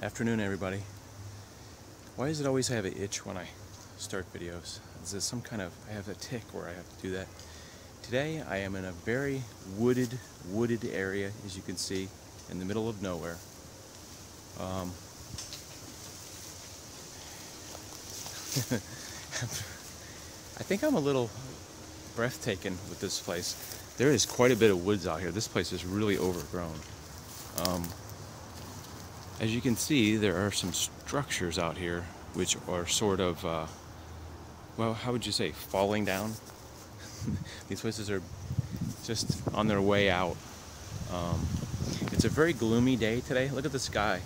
Afternoon, everybody. Why does it always have an itch when I start videos? Is this some kind of, I have a tick where I have to do that. Today I am in a very wooded area, as you can see, in the middle of nowhere. I think I'm a little breathtaking with this place. There is quite a bit of woods out here. This place is really overgrown. As you can see, there are some structures out here which are sort of, well, how would you say, falling down? These places are just on their way out. It's a very gloomy day today. Look at the sky.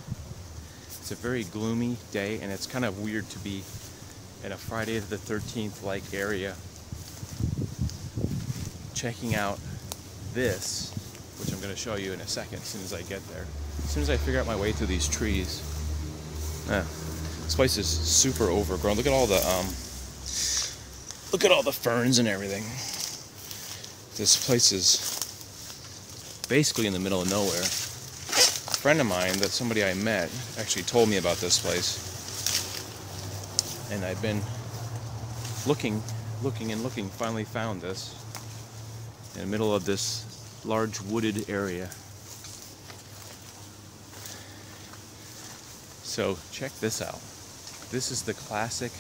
It's a very gloomy day, and it's kind of weird to be in a Friday the 13th like area checking out this, which I'm going to show you in a second as soon as I get there. As soon as I figure out my way through these trees. This place is super overgrown. Look at all the ferns and everything. This place is basically in the middle of nowhere. A friend of mine, somebody I met, actually told me about this place. And I've been looking, finally found this in the middle of this large wooded area. So check this out. This is the classic,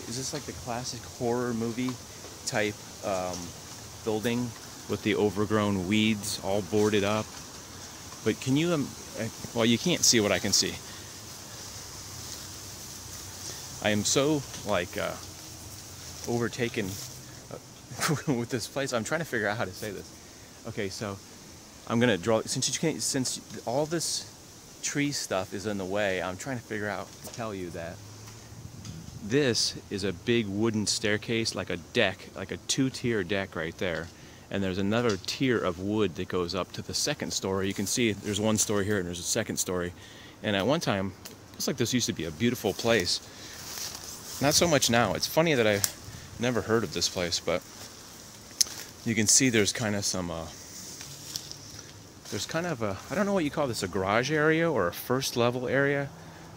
is this like the classic horror movie type building with the overgrown weeds all boarded up? But can you, well, you can't see what I can see. I am so like overtaken with this place. I'm trying to figure out how to say this. Okay, so I'm gonna draw, since all this tree stuff is in the way, I'm trying to figure out to tell you that this is a big wooden staircase, like a deck, like a two-tier deck right there, and there's another tier of wood that goes up to the second story. You can see there's one story here and there's a second story, and at one time it looks like this used to be a beautiful place. Not so much now. It's funny that I've never heard of this place, but you can see there's kind of some there's kind of a, I don't know what you call this, a garage area or a first level area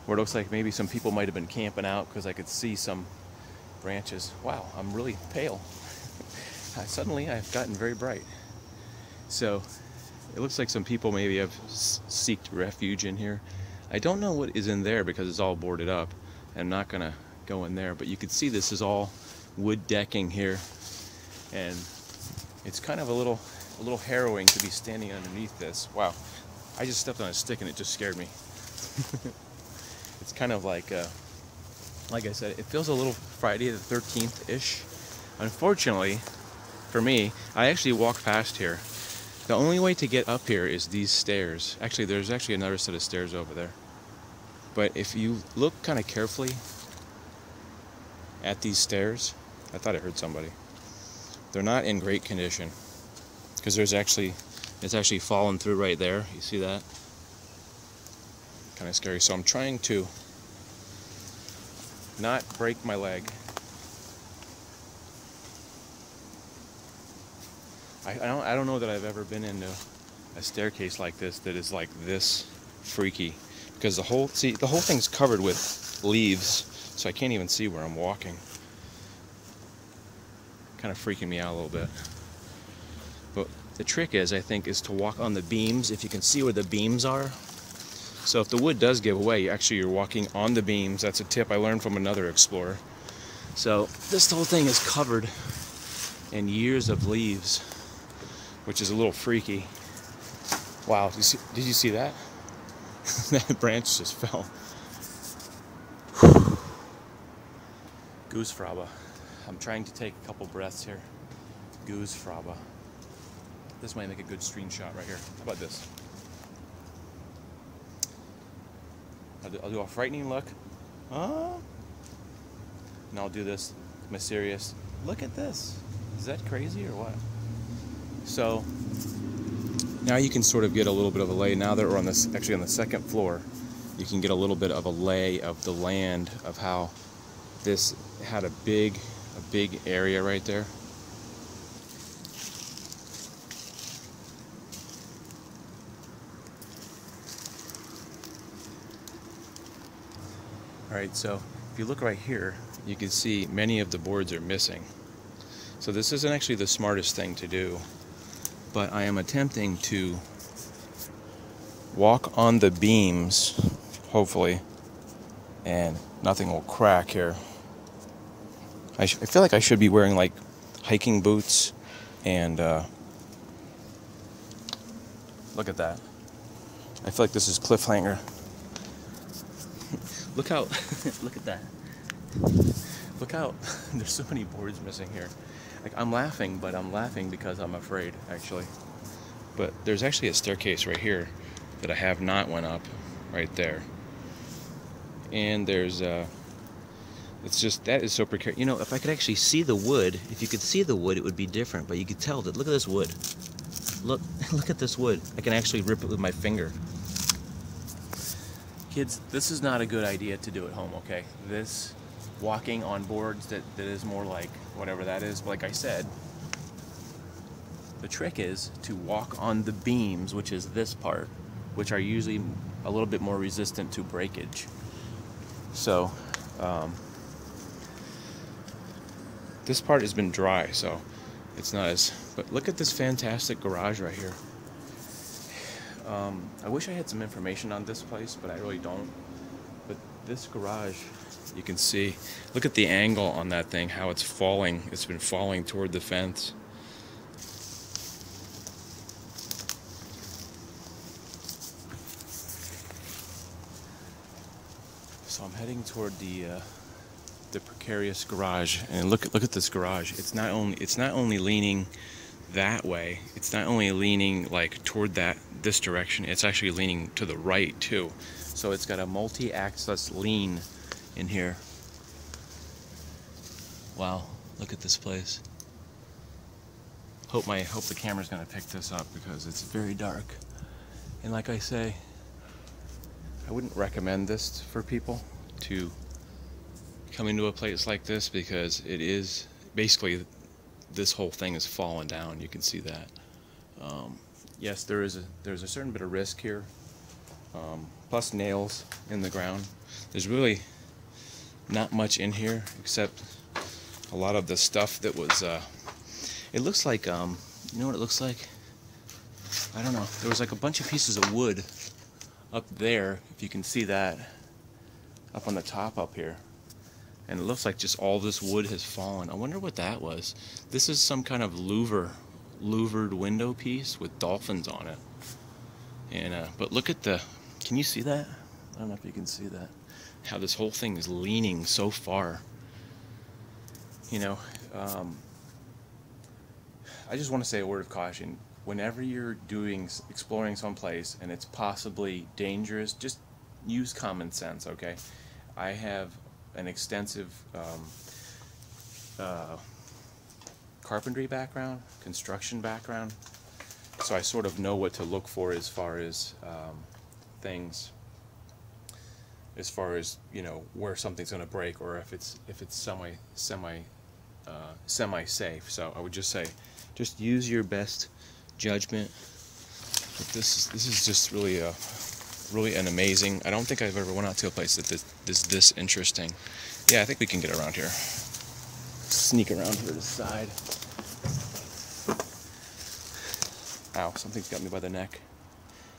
where it looks like maybe some people might have been camping out, because I could see some branches. Wow, I'm really pale. Suddenly I've gotten very bright. So it looks like some people maybe have sought refuge in here. I don't know what is in there because it's all boarded up. I'm not gonna go in there, but you can see this is all wood decking here, and it's kind of a little harrowing to be standing underneath this. Wow, I just stepped on a stick and it just scared me. It's kind of like I said, it feels a little Friday the 13th-ish. Unfortunately, for me, I actually walked past here. The only way to get up here is these stairs. Actually, there's actually another set of stairs over there. But if you look kind of carefully at these stairs, I thought I heard somebody. They're not in great condition, because it's actually fallen through right there. You see that? Kind of scary. So I'm trying to not break my leg. I don't know that I've ever been into a staircase like this that is like this freaky, because the whole thing's covered with leaves, so I can't even see where I'm walking. Kind of freaking me out a little bit. But the trick is, I think, is to walk on the beams, if you can see where the beams are. So if the wood does give away, you're walking on the beams. That's a tip I learned from another explorer. So this whole thing is covered in years of leaves, which is a little freaky. Wow, did you see that? That branch just fell. Goosefraba. I'm trying to take a couple breaths here. Goosefraba. This might make a good screenshot right here. How about this? I'll do a frightening look. And I'll do this mysterious. Look at this. Is that crazy or what? So now you can sort of get a little bit of a lay. Now that we're on this, actually on the second floor, you can get a little bit of a lay of the land, of how this had a big area right there. Alright, so if you look right here, you can see many of the boards are missing. So this isn't actually the smartest thing to do, but I am attempting to walk on the beams, hopefully, and nothing will crack here. I feel like I should be wearing like hiking boots and look at that. I feel like this is cliffhanger. Look how look at that. Look how there's so many boards missing here. Like, I'm laughing, but I'm laughing because I'm afraid, actually. But there's actually a staircase right here that I have not went up, right there. And there's it's just, that is so precarious. You know, if I could actually see the wood, if you could see the wood, it would be different. But you could tell that. Look at this wood. Look at this wood. I can actually rip it with my finger. Kids, this is not a good idea to do at home, okay? This walking on boards, that is more like whatever that is. But like I said, the trick is to walk on the beams, which is this part, which are usually a little bit more resistant to breakage. So, this part has been dry, so it's not as... But look at this fantastic garage right here. I wish I had some information on this place, but I really don't. But this garage, you can see, look at the angle on that thing, how it's falling. It's been falling toward the fence. So I'm heading toward the precarious garage, and look at this garage. It's not only leaning that way. It's not only leaning like toward this direction. It's actually leaning to the right too. So it's got a multi-axis lean in here. Wow, look at this place. Hope the camera's gonna pick this up because it's very dark. And like I say, I wouldn't recommend this for people to come into a place like this because it is basically, this whole thing is falling down. You can see that. Yes, there's a certain bit of risk here. Plus nails in the ground. There's really not much in here except a lot of the stuff that was. It looks like you know what it looks like? I don't know. There was like a bunch of pieces of wood up there, if you can see that, up on the top up here. And it looks like just all this wood has fallen. I wonder what that was. This is some kind of louvered window piece with dolphins on it. And but look at the, can you see that? I don't know if you can see that. How this whole thing is leaning so far. You know, I just want to say a word of caution. Whenever you're exploring someplace and it's possibly dangerous, just use common sense, okay? I have an extensive carpentry background, construction background, so I sort of know what to look for as far as things, as far as, you know, where something's going to break or if it's semi-safe. So I would just say, just use your best judgment. But this is just really an amazing. I don't think I've ever went out to a place that is this interesting. Yeah, I think we can get around here. Sneak around here to the side. Ow, something's got me by the neck.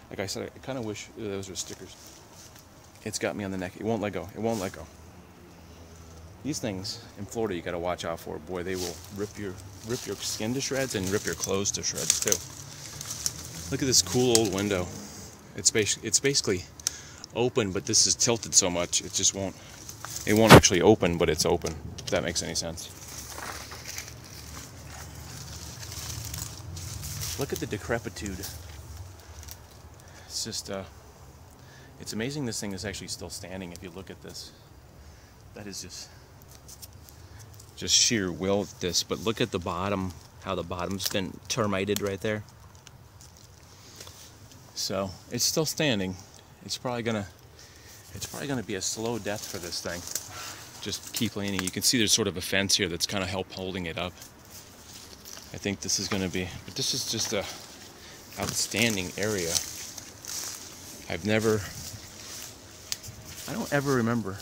Like I said, I kind of wish those were stickers. It's got me on the neck. It won't let go. It won't let go. These things in Florida you got to watch out for. Boy, they will rip your skin to shreds and rip your clothes to shreds too. Look at this cool old window. It's basically open, but this is tilted so much it just won't. It won't actually open, but it's open. If that makes any sense. Look at the decrepitude. It's just it's amazing this thing is actually still standing. If you look at this, that is just sheer will at this. But look at the bottom, how the bottom's been termited right there. So it's still standing. It's probably gonna be a slow death for this thing. Just keep leaning. You can see there's sort of a fence here that's kind of holding it up. I think this is gonna be, but this is just a outstanding area. I don't ever remember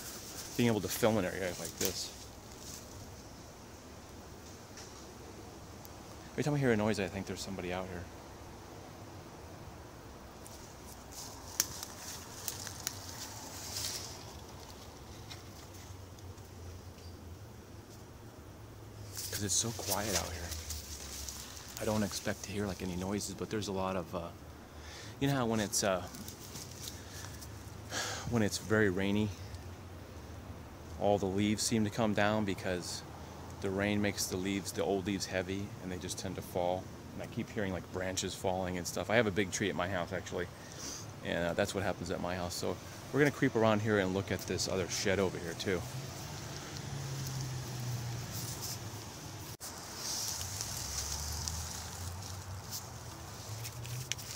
being able to film an area like this. Every time I hear a noise, I think there's somebody out here. Because it's so quiet out here. I don't expect to hear like any noises, but there's a lot of, you know how when it's very rainy, all the leaves seem to come down because the rain makes the old leaves heavy, and they just tend to fall. And I keep hearing like branches falling and stuff. I have a big tree at my house actually, and that's what happens at my house. So we're gonna creep around here and look at this other shed over here too.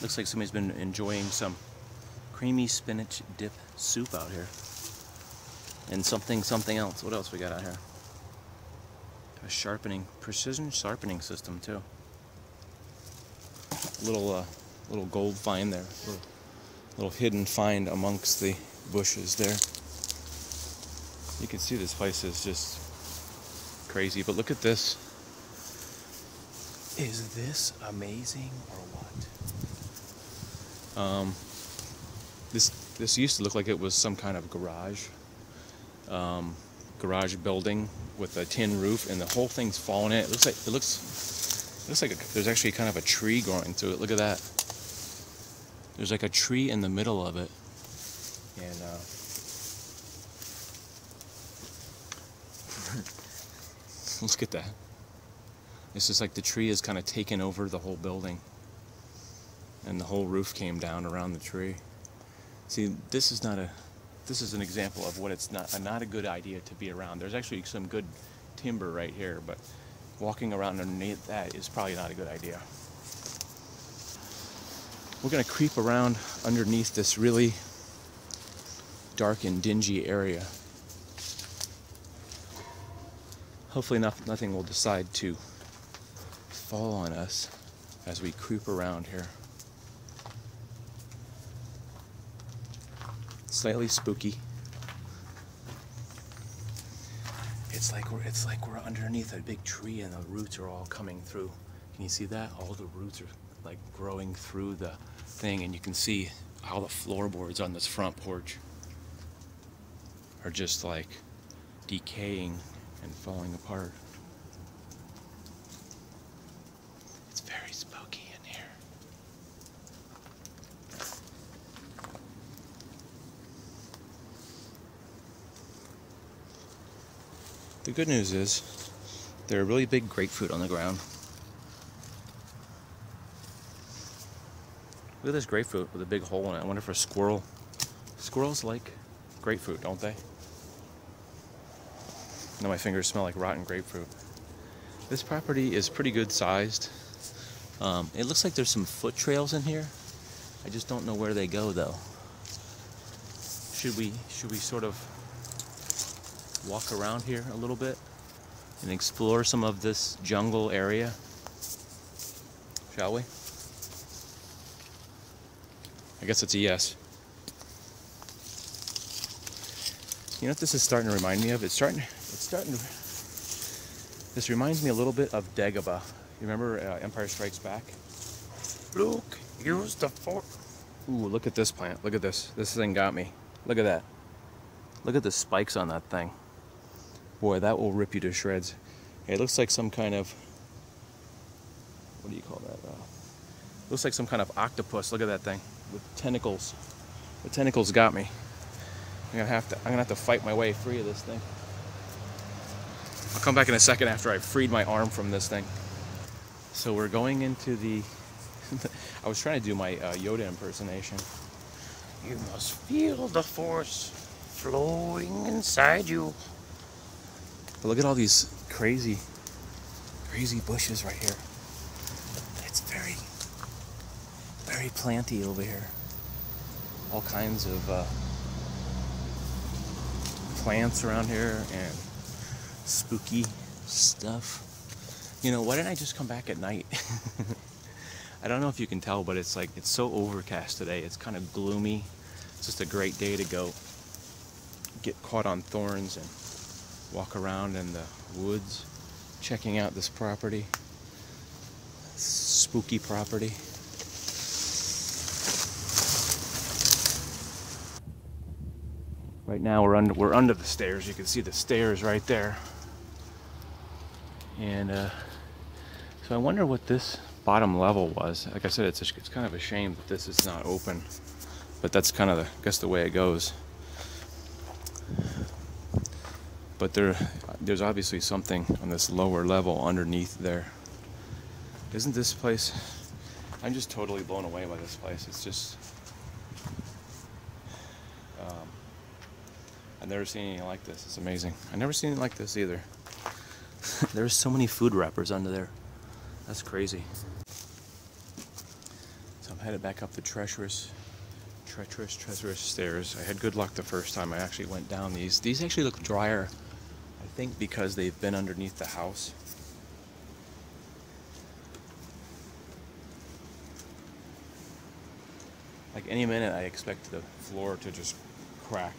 Looks like somebody's been enjoying some creamy spinach dip soup out here. And something else. What else we got out here? A precision sharpening system too. Little gold find there. Little hidden find amongst the bushes there. You can see this place is just crazy, but look at this. Is this amazing or what? This used to look like it was some kind of garage building with a tin roof, and the whole thing's fallen in. It looks like there's actually kind of a tree growing through it. Look at that. There's like a tree in the middle of it, and look at that. It's just like the tree has kind of taken over the whole building, and the whole roof came down around the tree. See, this is an example of what it's not a good idea to be around. There's actually some good timber right here, but walking around underneath that is probably not a good idea. We're gonna creep around underneath this really dark and dingy area. Hopefully nothing will decide to fall on us as we creep around here. Slightly spooky. It's like we're underneath a big tree and the roots are all coming through. Can you see that? All the roots are like growing through the thing, and you can see how the floorboards on this front porch are just like decaying and falling apart. It's very spooky in here. The good news is there are really big grapefruit on the ground. Look at this grapefruit with a big hole in it. I wonder if a squirrel... Squirrels like grapefruit, don't they? Now my fingers smell like rotten grapefruit. This property is pretty good sized. It looks like there's some foot trails in here. I just don't know where they go though. Should we sort of walk around here a little bit and explore some of this jungle area? Shall we? I guess it's a yes. You know what this is starting to remind me of? This reminds me a little bit of Dagobah. You remember Empire Strikes Back? Luke, use the force. Ooh, look at this plant. Look at this. This thing got me. Look at that. Look at the spikes on that thing. Boy, that will rip you to shreds. It looks like some kind of... What do you call that? Looks like some kind of octopus. Look at that thing with tentacles. The tentacles got me. I'm gonna have to fight my way free of this thing. I'll come back in a second after I've freed my arm from this thing. So we're going into the... I was trying to do my Yoda impersonation. You must feel the force flowing inside you. But look at all these crazy bushes right here. It's very planty over here. All kinds of plants around here and spooky stuff. You know, why didn't I just come back at night? I don't know if you can tell, but it's so overcast today. It's kind of gloomy. It's just a great day to go get caught on thorns and walk around in the woods, checking out this property. Spooky property. Right now we're under the stairs. You can see the stairs right there. And so I wonder what this bottom level was. Like I said, it's kind of a shame that this is not open, but that's kind of I guess the way it goes. But there's obviously something on this lower level underneath there. Isn't this place? I'm just totally blown away by this place. It's just I've never seen anything like this. It's amazing. I've never seen it like this either. There's so many food wrappers under there. That's crazy. So I'm headed back up the treacherous stairs. I had good luck the first time I actually went down these. These actually look drier, I think, because they've been underneath the house. Like any minute I expect the floor to just crack.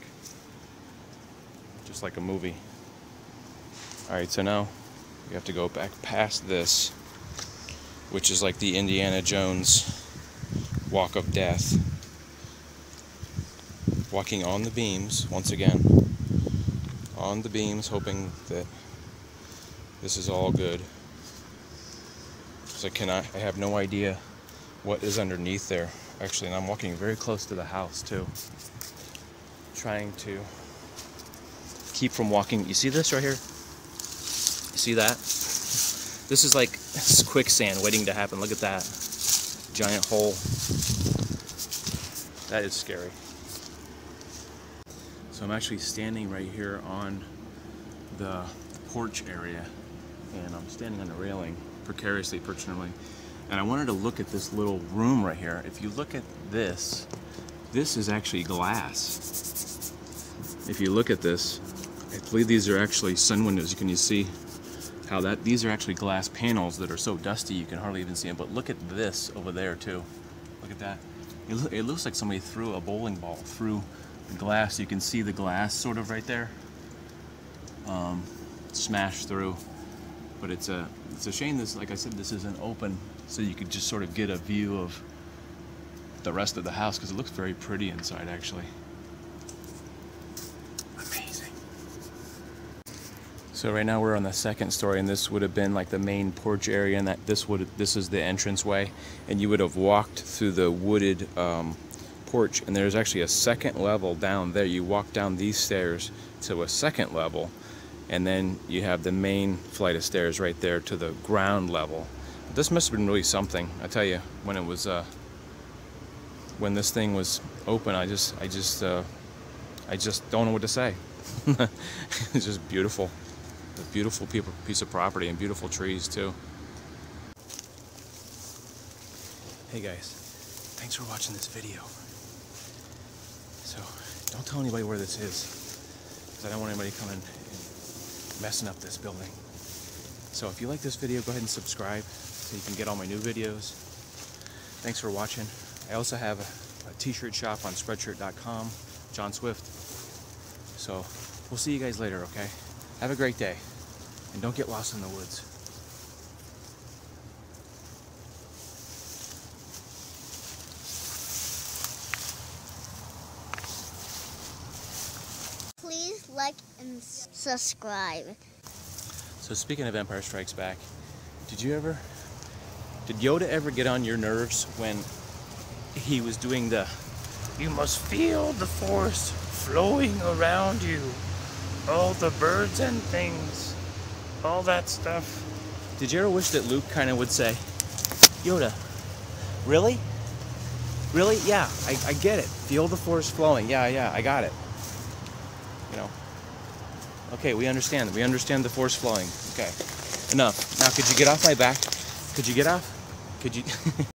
Just like a movie. Alright, so now we have to go back past this, which is like the Indiana Jones walk of death. Walking on the beams, once again. On the beams, hoping that this is all good. So I have no idea what is underneath there. Actually, and I'm walking very close to the house too. Trying to keep from walking. You see this right here? You see that? This is like quicksand waiting to happen. Look at that. Giant hole. That is scary. So I'm actually standing right here on the porch area, and I'm standing on the railing, precariously perched on the railing. And I wanted to look at this little room right here. If you look at this is actually glass. If you look at this, I believe these are actually sun windows. Can you see how these are actually glass panels that are so dusty you can hardly even see them. But look at this over there too. Look at that. It looks like somebody threw a bowling ball through the glass. You can see the glass sort of right there, smashed through. But it's a shame this, like I said, this isn't open, so you could just sort of get a view of the rest of the house, because it looks very pretty inside actually. Amazing. So right now we're on the second story, and this would have been like the main porch area, and this is the entranceway, and you would have walked through the wooded porch, and there's actually a second level down there. You walk down these stairs to a second level, and then you have the main flight of stairs right there to the ground level. This must have been really something. I tell you, when it was when this thing was open, I just don't know what to say. It's just beautiful. A beautiful piece of property, and beautiful trees too. Hey guys, thanks for watching this video. So don't tell anybody where this is, because I don't want anybody coming and messing up this building. So if you like this video, go ahead and subscribe so you can get all my new videos. Thanks for watching. I also have a t-shirt shop on Spreadshirt.com, John Swift. So we'll see you guys later, okay? Have a great day, and don't get lost in the woods. Please like and subscribe. So speaking of Empire Strikes Back, did Yoda ever get on your nerves when he was doing the "You must feel the force flowing around you, all the birds and things, all that stuff"? Did you ever wish that Luke kind of would say, "Yoda, really? Really? Yeah, I get it. Feel the force flowing. Yeah, I got it. You know, okay, we understand. We understand the force flowing. Okay, enough. Now, could you get off my back? Could you get off? Could you?"